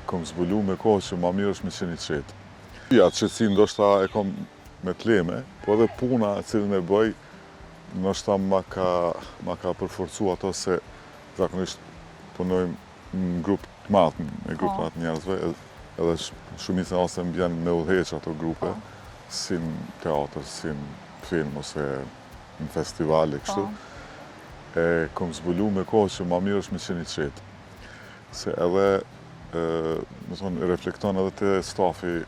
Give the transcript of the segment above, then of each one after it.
kom zbulu me kohë që ma mirë është me qenë i qetë. Ja, qetësi ndoshta e kom me t'leme, po edhe puna e cilën e bëj, ndoshta ma ka përforcu ato se zakonisht punojmë në grup të madh, me grup të madh njerëzve, edhe shumica e ose më vjen me udhëheq ato grupe, si në teatr, si në film ose në festivale kështu. Kom zbulu me kohë që ma mirë është me qenë i qetë. Se edhe, më thonë, reflekton edhe te stafi.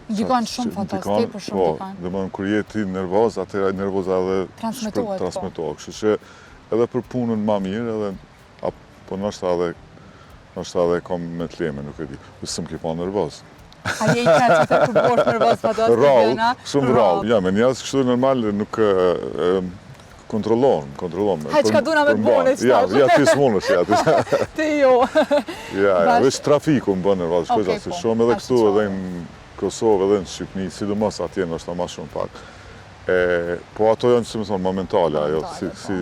Ndikon shumë fantastik, për shumë ndikon. Dhe më kur je ti nervoz, atëra nervoza edhe transmetohet. Kështu që edhe për punën ma mirë, edhe po ndoshta edhe kom me t'leme, nuk e di. S'm ke pa nervoz. A je i kretë që të përbosh nervoz pa do të Rallë, shumë rallë. Ja, me njerëz kështu normal nuk kontrollon. Haj, çka duna me t'bone, Ja, ti s'munësh, ja. Ti jo. Ja, veç trafiku më bën nervoz, shkoj se shumë edhe këtu edhe në Kosovë edhe në Shqipni, sidomos atje ndoshta më shumë pak. Po ato janë, si më thonë, momentale, ajo, si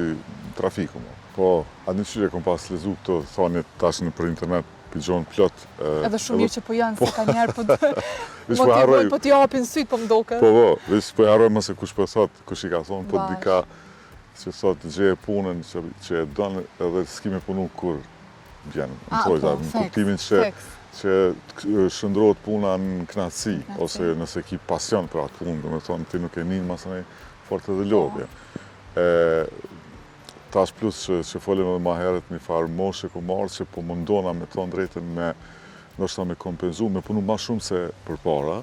trafiku. Po, atë një qyre kom pas lezu këto thonjet tash në për internet, pigjon plot. Edhe shumë mirë që po janë, se ka njerë po t'i hapin syt, po m'doke. Po, veç po harroj mëse kush po thot, kush i ka thonë, po dika që thot gjeje punën që e donë edhe s'ki me punu kur vjen. Në kuptimin që shëndrohet puna në knatësi, ose nëse ki pasion për atë punë, do me thonë ti nuk e njën masënej fort edhe lodhja. Tash plus që folim edhe ma herët një farë moshe ku marrë që po mundona me thonë drejten me ndoshta me kompenzu, me punu ma shumë se për para.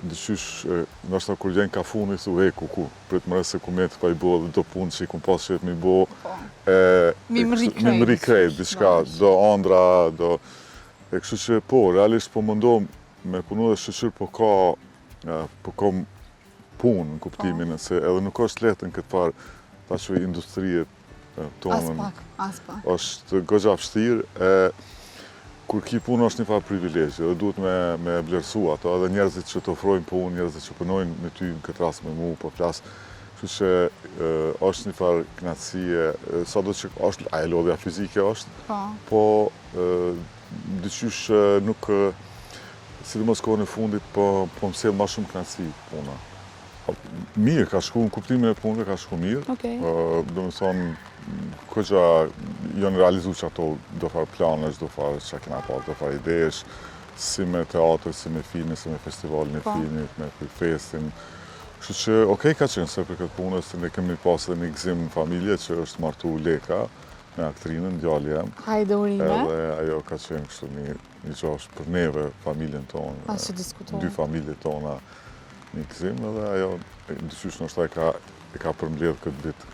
Dyqysh, ndoshta kur vjen kafuni, thu heku ku, prit më se ku me të pa i bo dhe do punë që i kom pas që mi bo, mi më rikrejt, diçka, do andra, do... Kështu që po, realisht po mundohem me punu dhe shqyqyr po ka punë në kuptimin, se edhe nuk është lehtë në këtë farë, ta që industrijet tonën. As pak. është goxha vështirë, kur ki punë është një farë privilegjë, dhe duhet me vlerësu ato, edhe njerëzit që të ofrojnë punë, njerëzit që punojnë me ty në këtë rast me mu, po flasë. Kështu që është një farë knatësie, sa do që është, ajo lodhja fizike është, po dyqysh nuk, sidomos kohën e fundit, po më sjell ma shumë knatësi puna. Mirë, ka shku në kuptimin e punëve, ka shku mirë. Do më thonë, këgja janë realizu që ato do farë planesh, do farë që kena pas, do farë idesh, si me teatr, si me filmi, si me festivalin e filmit, me festin. Kështu që, okej ka qenë se për këtë punës, ne kemi pas edhe një gzim në familje që është martu Leka, me aktrinën, djali jem. Hajde urime. Edhe ajo ka qenë kështu një gjosh për neve, familjen tonë. As që diskutojnë. Dy familje tona një gzim, edhe ajo, dyqysh nështë e ka përmbledh këtë ditë